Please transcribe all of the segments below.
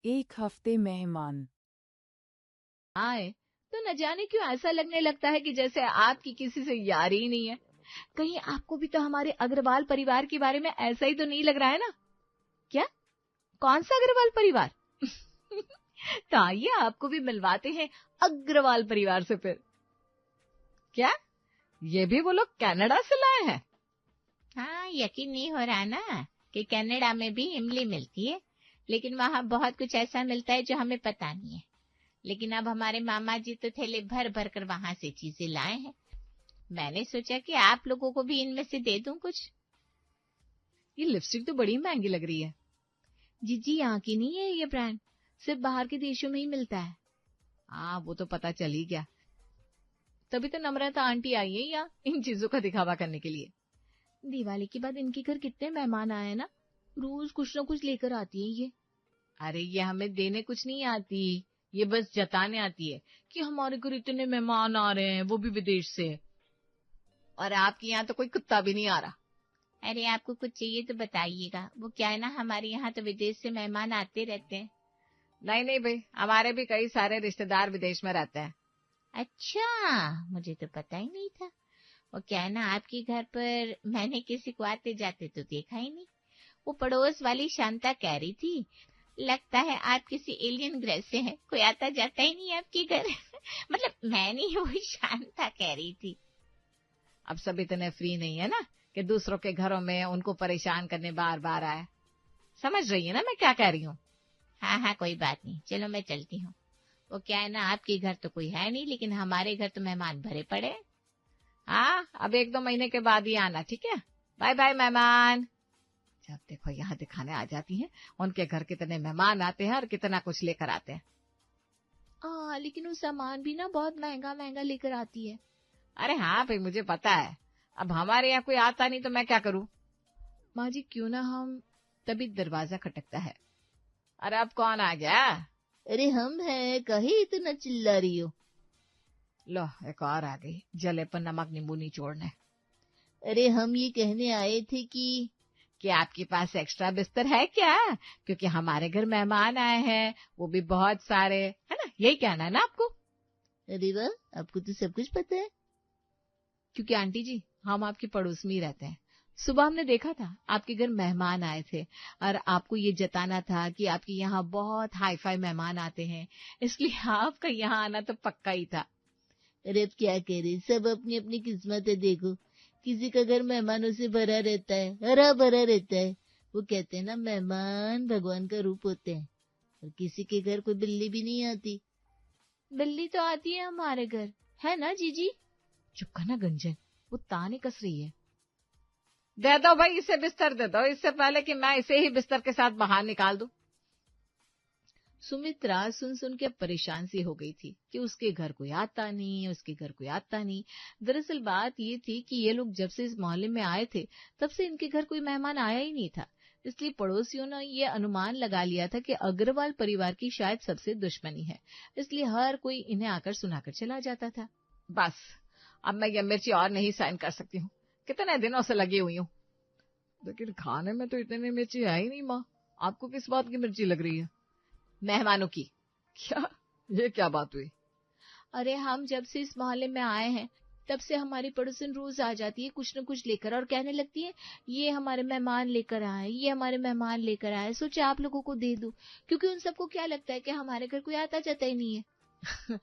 एक हफ्ते मेहमान आए तो न जाने क्यों ऐसा लगने लगता है कि जैसे आपकी किसी से यारी ही नहीं है। कहीं आपको भी तो हमारे अग्रवाल परिवार के बारे में ऐसा ही तो नहीं लग रहा है ना? क्या? कौन सा अग्रवाल परिवार? तो आइए आपको भी मिलवाते हैं अग्रवाल परिवार से फिर। क्या? ये भी वो लोग कनाडा से लाए हैं? हाँ, यकीन नहीं हो रहा ना कि कनाडा में भी इमली मिलती है, लेकिन वहाँ बहुत कुछ ऐसा मिलता है जो हमें पता नहीं है। लेकिन अब हमारे मामा जी तो थैले भर भर कर वहां से चीजें लाए हैं। मैंने सोचा कि आप लोगों को भी इनमें से दे दूं कुछ। ये लिपस्टिक तो बड़ी महंगी लग रही है। जी यहाँ की नहीं है ये ब्रांड, सिर्फ बाहर के देशों में ही मिलता है। हाँ, वो तो पता चल ही गया। तभी तो नम्रता आंटी आई है यहाँ इन चीजों का दिखावा करने के लिए। दिवाली के बाद इनके घर कितने मेहमान आए हैं ना, रोज कुछ ना कुछ लेकर आती है ये। अरे ये हमें देने कुछ नहीं आती, ये बस जताने आती है कि हमारे घर इतने मेहमान आ रहे हैं, वो भी विदेश से। और आपके यहाँ तो कोई कुत्ता भी नहीं आ रहा। अरे आपको कुछ चाहिए तो बताइएगा, वो क्या है ना, हमारे यहाँ तो विदेश से मेहमान आते रहते हैं। नहीं नहीं भाई, हमारे भी कई सारे रिश्तेदार विदेश में रहते हैं। अच्छा, मुझे तो पता ही नहीं था। वो क्या है ना, आपके घर पर मैंने किसी को आते जाते तो देखा ही नहीं। वो पड़ोस वाली शांता कह रही थी, लगता है आप किसी एलियन ग्रह से हैं, कोई आता जाता ही नहीं है आपके घर। मतलब मैं नहीं, वो शांता कह रही थी। अब सब इतने फ्री नहीं है ना कि दूसरों के घरों में उनको परेशान करने बार बार आए। समझ रही है ना मैं क्या कह रही हूँ? हाँ हाँ, कोई बात नहीं, चलो मैं चलती हूँ। वो क्या है ना, आपके घर तो कोई है नहीं, लेकिन हमारे घर तो मेहमान भरे पड़े। हाँ, अब 1-2 महीने के बाद ही आना, ठीक है? बाय बाय मेहमान। जब देखो यहाँ दिखाने आ जाती हैं, उनके घर कितने मेहमान आते हैं और कितना कुछ लेकर आते हैं। लेकिन वो सामान भी ना बहुत महंगा महंगा लेकर आती है। अरे हाँ भाई, मुझे पता है। अब हमारे यहाँ कोई आता नहीं तो मैं क्या करूँ? माँ जी क्यों ना हम। तभी दरवाजा खटकता है। अरे अब कौन आ गया? अरे हम हैं, कहीं इतना चिल्ला रही हो? लो, एक और आ गई जले पर नमक नींबू निचोड़ने। अरे हम ये कहने आए थे कि आपके पास एक्स्ट्रा बिस्तर है क्या, क्योंकि हमारे घर मेहमान आए हैं, वो भी बहुत सारे, है ना? यही कहना है ना आपको? अरे वाह, आपको तो सब कुछ पता है। क्योंकि आंटी जी, हम आपके पड़ोस में ही रहते हैं। सुबह हमने देखा था आपके घर मेहमान आए थे और आपको ये जताना था कि आपके यहाँ बहुत हाई फाई मेहमान आते हैं, इसलिए आपका यहाँ आना तो पक्का ही था। अरे अब क्या करे, सब अपनी अपनी किस्मत है। देखो, किसी का घर मेहमानों से भरा रहता है, हरा भरा रहता है। वो कहते हैं ना, मेहमान भगवान का रूप होते हैं। और किसी के घर कोई बिल्ली भी नहीं आती। बिल्ली तो आती है हमारे घर, है ना जीजी? चुप करना गंजन, वो ताने कस रही है। दे दो भाई, इसे बिस्तर दे दो, इससे पहले कि मैं इसे ही बिस्तर के साथ बाहर निकाल दूं। सुमित्रा सुन सुन के परेशान सी हो गई थी कि उसके घर कोई आता नहीं, उसके घर कोई आता नहीं। दरअसल बात ये थी कि ये लोग जब से इस मोहल्ले में आए थे, तब से इनके घर कोई मेहमान आया ही नहीं था। इसलिए पड़ोसियों ने ये अनुमान लगा लिया था कि अग्रवाल परिवार की शायद सबसे दुश्मनी है। इसलिए हर कोई इन्हें आकर सुनाकर चला जाता था। बस, अब मैं ये मिर्ची और नहीं सहन कर सकती हूँ, कितने दिनों से लगी हुई हूँ। लेकिन खाने में तो इतनी मिर्ची है ही नहीं माँ, आपको किस बात की मिर्ची लग रही है? मेहमानों की। क्या? ये क्या बात हुई? अरे हम जब से इस मोहल्ले में आए हैं, तब से हमारी पड़ोसन रोज आ जाती है कुछ न कुछ लेकर और कहने लगती है, ये हमारे मेहमान लेकर आए, ये हमारे मेहमान लेकर आए, सोचे आप लोगों को दे दूं। क्योंकि उन सबको क्या लगता है कि हमारे घर कोई आता जाता ही नहीं है।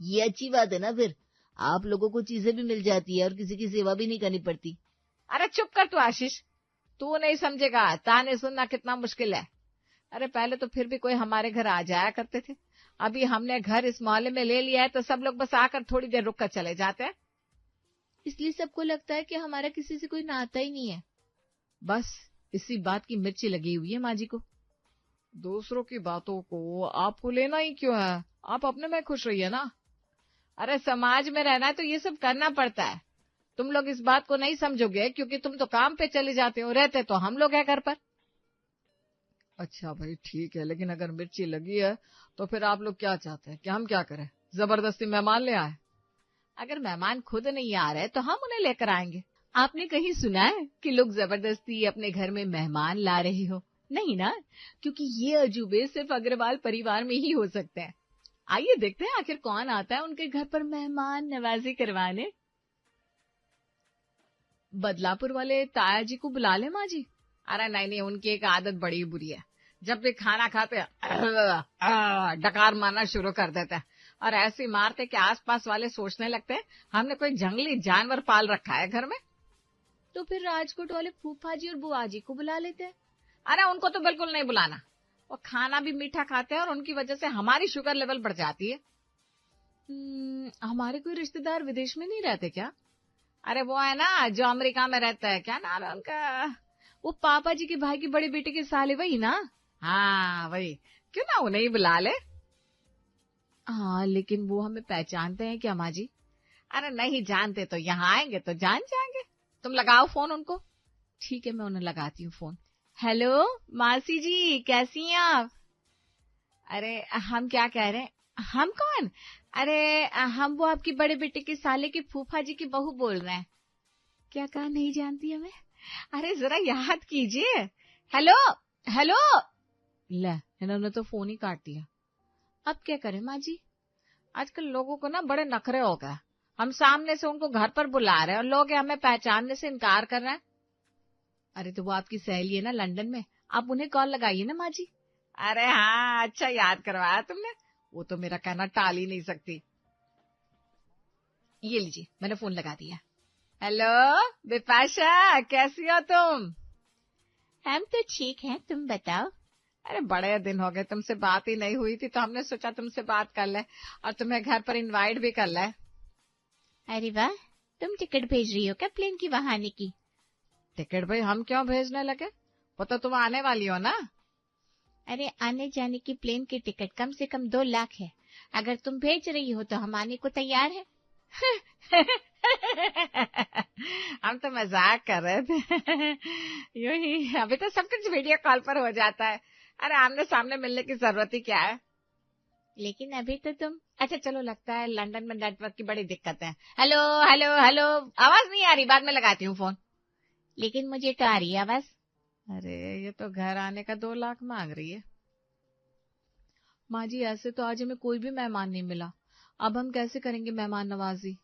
ये अच्छी बात है ना, फिर आप लोगों को चीजें भी मिल जाती है और किसी की सेवा भी नहीं करनी पड़ती। अरे चुप कर तू आशीष, तू नहीं समझेगा, ताने सुनना कितना मुश्किल है। अरे पहले तो फिर भी कोई हमारे घर आ जाया करते थे, अभी हमने घर इस मोहल्ले में ले लिया है तो सब लोग बस आकर थोड़ी देर रुक कर चले जाते हैं। इसलिए सबको लगता है कि हमारा किसी से कोई नाता ही नहीं है। बस इसी बात की मिर्ची लगी हुई है माँ जी को। दूसरों की बातों को आपको लेना ही क्यों है, आप अपने में खुश रहिए ना। अरे समाज में रहना है तो ये सब करना पड़ता है। तुम लोग इस बात को नहीं समझोगे क्योंकि तुम तो काम पे चले जाते हो, रहते तो हम लोग हैं घर पर। अच्छा भाई ठीक है, लेकिन अगर मिर्ची लगी है तो फिर आप लोग क्या चाहते हैं कि हम क्या करें, जबरदस्ती मेहमान ले आए? अगर मेहमान खुद नहीं आ रहे तो हम उन्हें लेकर आएंगे। आपने कहीं सुना है कि लोग जबरदस्ती अपने घर में मेहमान ला रहे हो? नहीं ना, क्योंकि ये अजूबे सिर्फ अग्रवाल परिवार में ही हो सकते हैं। आइए देखते हैं आखिर कौन आता है उनके घर पर मेहमान नवाजी करवाने। बदलापुर वाले ताया जी को बुला ले माँ जी। अरे नहीं नहीं, उनकी एक आदत बड़ी बुरी है। जब भी खाना खाते हैं डकार मारना शुरू कर देते हैं और ऐसी मारते कि आसपास वाले सोचने लगते हैं हमने कोई जंगली जानवर पाल रखा है घर में। तो फिर राजकोट वाले फूफा जी और बुआ जी को बुला लेते हैं। अरे उनको तो बिल्कुल नहीं बुलाना, वो खाना भी मीठा खाते हैं और उनकी वजह से हमारी शुगर लेवल बढ़ जाती है। हमारे कोई रिश्तेदार विदेश में नहीं रहते क्या? अरे वो है ना जो अमेरिका में रहता है, क्या नाम है उनका, वो पापा जी के भाई की बड़े बेटे के साले, वही ना? हाँ वही, क्यों ना उन्हें ही बुला ले। हाँ लेकिन वो हमें पहचानते हैं क्या माँ जी? अरे नहीं जानते तो यहाँ आएंगे तो जान जाएंगे। तुम लगाओ फोन उनको। ठीक है, मैं उन्हें लगाती हूँ फोन। हेलो मासी जी, कैसी हैं आप? अरे हम क्या कह रहे हैं, हम कौन? अरे हम वो आपके बड़े बेटे के साले के फूफा जी की बहू बोल रहे हैं। क्या कहा, नहीं जानती हमें? अरे जरा याद कीजिए। Hello hello. ले, इन्होंने तो फोन ही काट दिया। अब क्या करें माँ जी, आजकल लोगों को ना बड़े नखरे हो गए। हम सामने से उनको घर पर बुला रहे हैं और लोग हमें पहचानने से इनकार कर रहे हैं। अरे तो वो आपकी सहेली है ना लंदन में, आप उन्हें कॉल लगाइए ना माँ जी। अरे हाँ, अच्छा याद करवाया तुमने, वो तो मेरा कहना टाल ही नहीं सकती। ये लीजिए, मैंने फोन लगा दिया। हेलो बिपाशा, कैसी हो तुम? हम तो ठीक हैं, तुम बताओ। अरे बड़े दिन हो गए तुमसे बात ही नहीं हुई थी, तो हमने सोचा तुमसे बात कर ले और तुम्हें घर पर इनवाइट भी कर ले। अरे वाह, तुम टिकट भेज रही हो क्या प्लेन की वहां आने की? टिकट भाई हम क्यों भेजने लगे, वो तो तुम आने वाली हो ना। अरे आने जाने की प्लेन की टिकट कम से कम 2 लाख है, अगर तुम भेज रही हो तो हम आने को तैयार है। हम तो मजाक कर रहे थे। यूं ही, अभी तो सब कुछ वीडियो कॉल पर हो जाता है। अरे आमने सामने मिलने की जरूरत ही क्या है। लेकिन अभी तो तुम, अच्छा चलो, लगता है लंदन में नेटवर्क की बड़ी दिक्कत है। हेलो हेलो हेलो, आवाज नहीं आ रही, बाद में लगाती हूँ फोन। लेकिन मुझे तो आ रही है आवाज। अरे ये तो घर आने का 2 लाख मांग रही है। माँ जी ऐसे तो आज हमें कोई भी मेहमान नहीं मिला, अब हम कैसे करेंगे मेहमान नवाजी?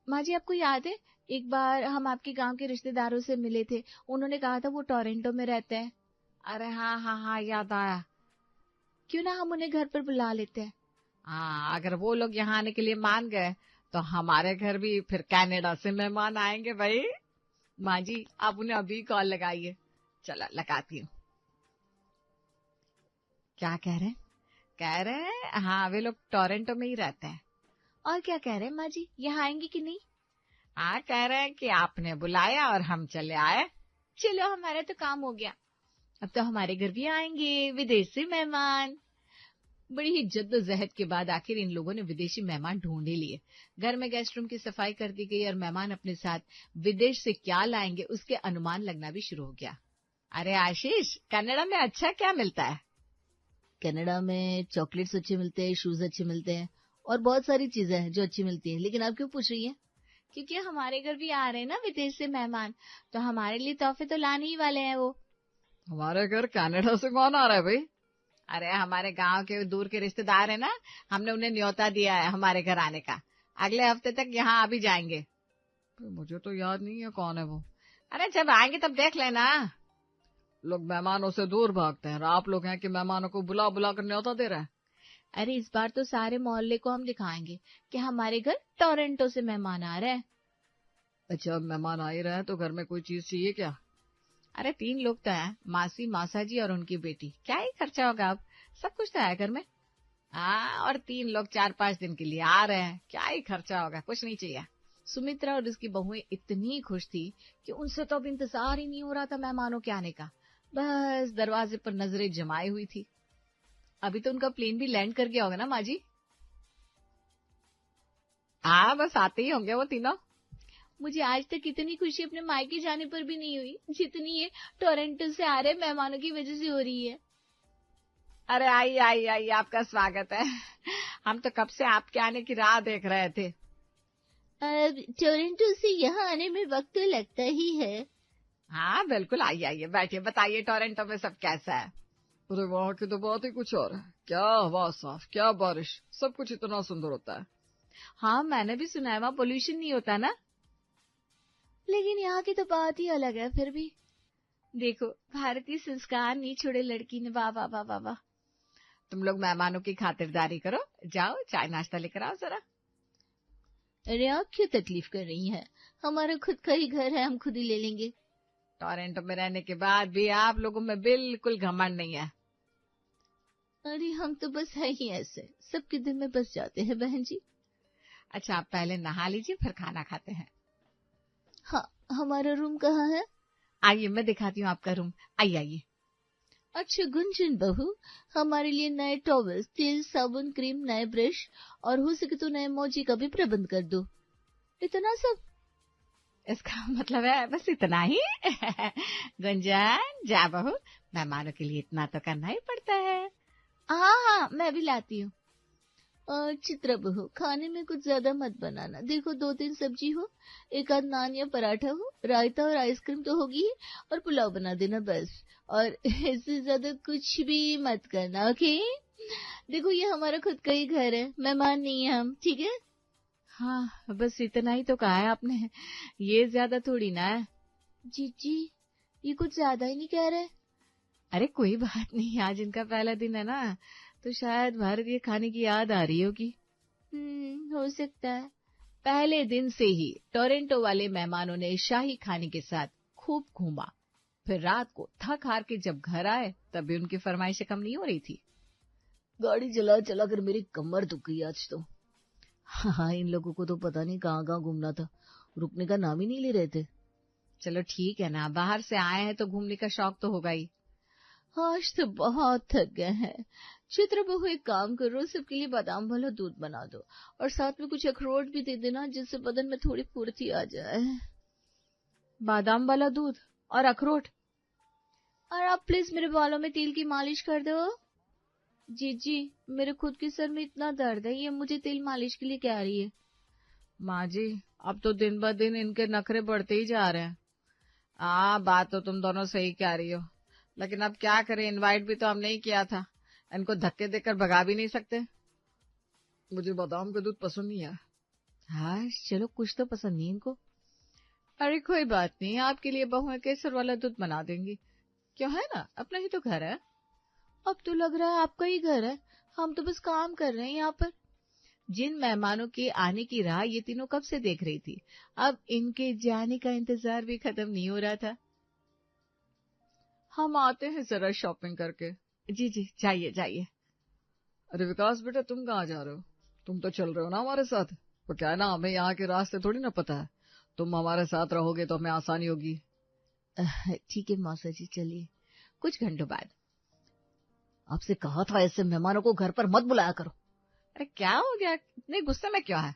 माँ जी आपको याद है, एक बार हम आपके गांव के रिश्तेदारों से मिले थे, उन्होंने कहा था वो टोरंटो में रहते हैं। अरे हाँ हाँ हाँ, याद आया। क्यों ना हम उन्हें घर पर बुला लेते हैं? हाँ, अगर वो लोग यहाँ आने के लिए मान गए तो हमारे घर भी फिर कनाडा से मेहमान आएंगे भाई। माँ जी आप उन्हें अभी कॉल लगाइए। चला लगाती हूँ। क्या कह रहे हैं? कह रहे हैं हाँ वे लोग टोरंटो में ही रहते हैं। और क्या कह रहे हैं माँ जी, यहाँ आएंगे कि नहीं? हाँ कह रहे हैं कि आपने बुलाया और हम चले आए। चलो हमारा तो काम हो गया, अब तो हमारे घर भी आएंगे विदेशी मेहमान। बड़ी ही जद्दोजहद के बाद आखिर इन लोगों ने विदेशी मेहमान ढूंढ ही लिए। घर में गेस्ट रूम की सफाई कर दी गई और मेहमान अपने साथ विदेश से क्या लाएंगे उसके अनुमान लगना भी शुरू हो गया। अरे आशीष, कनाडा में अच्छा क्या मिलता है? कनाडा में चॉकलेट्स अच्छे मिलते हैं, शूज अच्छे मिलते हैं और बहुत सारी चीजें हैं जो अच्छी मिलती हैं। लेकिन आप क्यों पूछ रही हैं? क्योंकि हमारे घर भी आ रहे हैं ना विदेश से मेहमान, तो हमारे लिए तोहफे तो लाने ही वाले हैं वो। हमारे घर कनाडा से कौन आ रहा है भाई? अरे हमारे गांव के दूर के रिश्तेदार है ना, हमने उन्हें न्योता दिया है हमारे घर आने का। अगले हफ्ते तक यहाँ आ भी जाएंगे। मुझे तो याद नहीं है कौन है वो। अरे जब आएंगे तब देख लेना। लोग मेहमानों से दूर भागते हैं और आप लोग हैं कि मेहमानों को बुला बुला कर न्योता दे रहे हैं। अरे इस बार तो सारे मोहल्ले को हम दिखाएंगे कि हमारे घर टोरंटो से मेहमान आ रहे हैं। अच्छा, अब मेहमान आ ही रहे हैं तो घर में कोई चीज चाहिए क्या? अरे 3 लोग तो हैं, मासी मासा जी और उनकी बेटी, क्या ही खर्चा होगा, अब सब कुछ तो है घर में। हाँ, और 3 लोग 4-5 दिन के लिए आ रहे हैं, क्या ही खर्चा होगा, कुछ नहीं चाहिए। सुमित्रा और उसकी बहुएं इतनी खुश थी कि उनसे तो अब इंतजार ही नहीं हो रहा था मेहमानों के आने का। बस दरवाजे पर नजरें जमाई हुई थी। अभी तो उनका प्लेन भी लैंड कर गया होगा ना माँ जी? हाँ, बस आते ही होंगे वो तीनों। मुझे आज तक इतनी खुशी अपने मायके जाने पर भी नहीं हुई जितनी ये टोरंटो से आ रहे मेहमानों की वजह से हो रही है। अरे आई आई आई, आपका स्वागत है। हम तो कब से आपके आने की राह देख रहे थे। टोरंटो से यहाँ आने में वक्त तो लगता ही है। हाँ बिल्कुल, आइए आइए बैठिए, बताइए टोरंटो में सब कैसा है। अरे वहाँ की तो बात ही कुछ और है। क्या हवा साफ, क्या बारिश, सब कुछ इतना सुंदर होता है। हाँ मैंने भी सुना है वहाँ पोल्यूशन नहीं होता ना। लेकिन यहाँ की तो बात ही अलग है। फिर भी देखो, भारतीय संस्कार नहीं छोड़े लड़की ने। वाह वाह वाह वाह वाह। तुम लोग मेहमानों की खातिरदारी करो, जाओ चाय नाश्ता लेकर आओ जरा। अरे आप क्यों तकलीफ कर रही हैं? हमारा खुद का ही घर है, हम खुद ही ले लेंगे। टोरंटो में रहने के बाद भी आप लोगों में बिल्कुल घमंड नहीं है। अरे हम तो बस है ही ऐसे, सबके दिल में बस जाते हैं बहन जी। अच्छा आप पहले नहा लीजिए फिर खाना खाते हैं। हाँ, हमारा रूम कहाँ है? आइए मैं दिखाती हूँ आपका रूम, आइए आइए। अच्छा गुंजन बहू, हमारे लिए नए टॉवल्स, तेल, साबुन, क्रीम, नए ब्रश और हो सके तो नए मोजी का भी प्रबंध कर दो। इतना सब? इसका मतलब है बस इतना ही। गुंजन जा बहू, मेहमानों के लिए इतना तो करना ही पड़ता है। हाँ हाँ, मैं भी लाती हूँ। और चित्रा बहू, खाने में कुछ ज्यादा मत बनाना। देखो 2-3 सब्जी हो, एक आध नान या पराठा हो, रायता और आइसक्रीम तो होगी ही, और पुलाव बना देना बस। और इससे ज्यादा कुछ भी मत करना, ओके? देखो ये हमारा खुद का ही घर है, मेहमान नहीं है हम, ठीक है? हाँ बस इतना ही तो कहा है आपने, ये ज्यादा थोड़ी ना है। जीजी, ये कुछ ज्यादा ही नहीं कह रहे? अरे कोई बात नहीं, आज इनका पहला दिन है ना, तो शायद भारतीय खाने की याद आ रही होगी। हो सकता है। पहले दिन से ही टोरंटो वाले मेहमानों ने शाही खाने के साथ खूब घूमा। फिर रात को थक हार के जब घर आए तब भी उनकी फरमाइशें कम नहीं हो रही थी। गाड़ी चला चला कर मेरी कमर दुख गई आज तो। हाँ, इन लोगों को तो पता नहीं कहाँ कहाँ घूमना था, रुकने का नाम ही नहीं ले रहे थे। चलो ठीक है ना, बाहर से आए हैं तो घूमने का शौक तो होगा ही। आज तो बहुत थक गए हैं। चित्र बहू एक काम करो, सबके लिए बादाम वाला दूध बना दो और साथ में कुछ अखरोट भी दे देना, जिससे बदन में थोड़ी फुर्ती आ जाए। बादाम वाला दूध और अखरोट? और आप प्लीज मेरे बालों में तेल की मालिश कर दो। जीजी, मेरे खुद के सर में इतना दर्द है, ये मुझे तेल मालिश के लिए कह रही है। माँ जी, अब तो दिन ब दिन इनके नखरे बढ़ते ही जा रहे हैं। बात तो तुम दोनों सही कह रही हो, लेकिन अब क्या करें, इनवाइट भी तो हमने ही किया था, इनको धक्के देकर भगा भी नहीं सकते। मुझे बादाम का दूध पसंद नहीं है। हाँ चलो, कुछ तो पसंद नहीं इनको। अरे कोई बात नहीं, आपके लिए बहुएं केसर वाला दूध बना देंगी। क्यों, है ना, अपना ही तो घर है। अब तो लग रहा है आपका ही घर है, हम तो बस काम कर रहे हैं यहाँ पर। जिन मेहमानों के आने की राह ये तीनों कब से देख रही थी, अब इनके जाने का इंतजार भी खत्म नहीं हो रहा था। हम आते हैं जरा शॉपिंग करके। जी जी, जाइए जाइए। अरे विकास बेटा, तुम कहाँ जा रहे हो? तुम तो चल रहे हो ना हमारे साथ। वो क्या है ना, हमें यहाँ के रास्ते थोड़ी ना पता है, तुम हमारे साथ रहोगे तो हमें आसानी होगी। ठीक है मौसा जी, चलिए। कुछ घंटों बाद। आपसे कहा था ऐसे मेहमानों को घर पर मत बुलाया करो। अरे क्या हो गया, इतने गुस्से में क्यों है?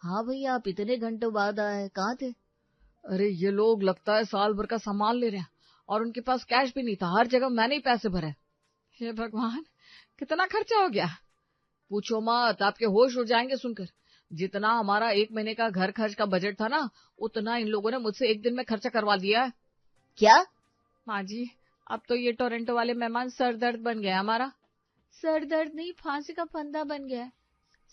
हाँ भैया, आप इतने घंटों बाद आए, कहाँ थे? अरे ये लोग लगता है साल भर का सामान ले रहे हैं और उनके पास कैश भी नहीं था, हर जगह मैंने ही पैसे भरे। हे भगवान, कितना खर्चा हो गया। पूछो मत, आपके होश उड़ जाएंगे सुनकर। जितना हमारा 1 महीने का घर खर्च का बजट था ना, उतना इन लोगों ने मुझसे 1 दिन में खर्चा करवा दिया है। क्या? माँ जी, अब तो ये टोरंटो वाले मेहमान सर दर्द बन गया हमारा। सर दर्द नहीं, फांसी का फंदा बन गया।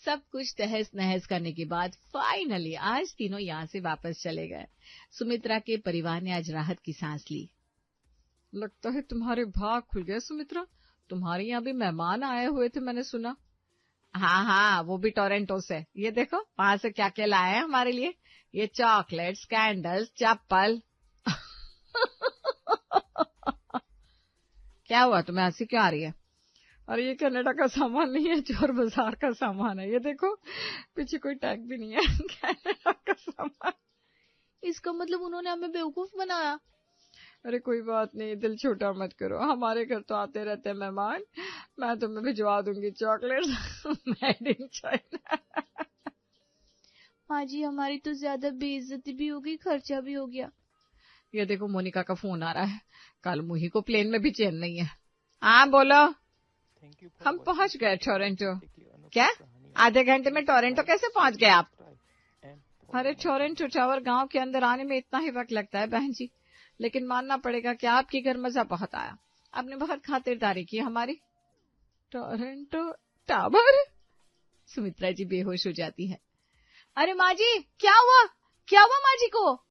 सब कुछ तहस नहस करने के बाद फाइनली आज तीनों यहाँ से वापस चले गए। सुमित्रा के परिवार ने आज राहत की सांस ली। लगता है तुम्हारे भाग खुल गए सुमित्रा, तुम्हारे यहाँ भी मेहमान आए हुए थे, मैंने सुना। हाँ हाँ, वो भी टोरंटो से। ये देखो वहां से क्या क्या लाए हैं हमारे लिए, ये चॉकलेट्स, कैंडल्स, चप्पल। क्या हुआ, तुम्हें हंसी क्यों आ रही है? अरे ये कनाडा का सामान नहीं है, चोर बाजार का सामान है। ये देखो पीछे कोई टैग भी नहीं है। कनाडा का सामान। इसका मतलब उन्होंने हमें बेवकूफ बनाया। अरे कोई बात नहीं, दिल छोटा मत करो, हमारे घर तो आते रहते हैं मेहमान। मैं तुम्हें भिजवा दूंगी चॉकलेट्स मेड इन चाइना। माँ जी, हमारी तो ज्यादा बेइज्जती भी हो गई, खर्चा भी हो गया। ये देखो मोनिका का फोन आ रहा है, कल मुही को प्लेन में भी चैन नहीं है। हाँ बोलो। हम पहुंच गए टोरंटो। क्या, आधे घंटे में टोरंटो कैसे पहुंच गए आप? अरे टोरंटो टावर गांव के अंदर आने में इतना ही वक्त लगता है बहन जी, लेकिन मानना पड़ेगा कि आपके घर मजा बहुत आया। आपने बहुत खातिरदारी की हमारी। Toronto tower. सुमित्रा जी बेहोश हो जाती है। अरे माँ जी, क्या हुआ माँ जी को?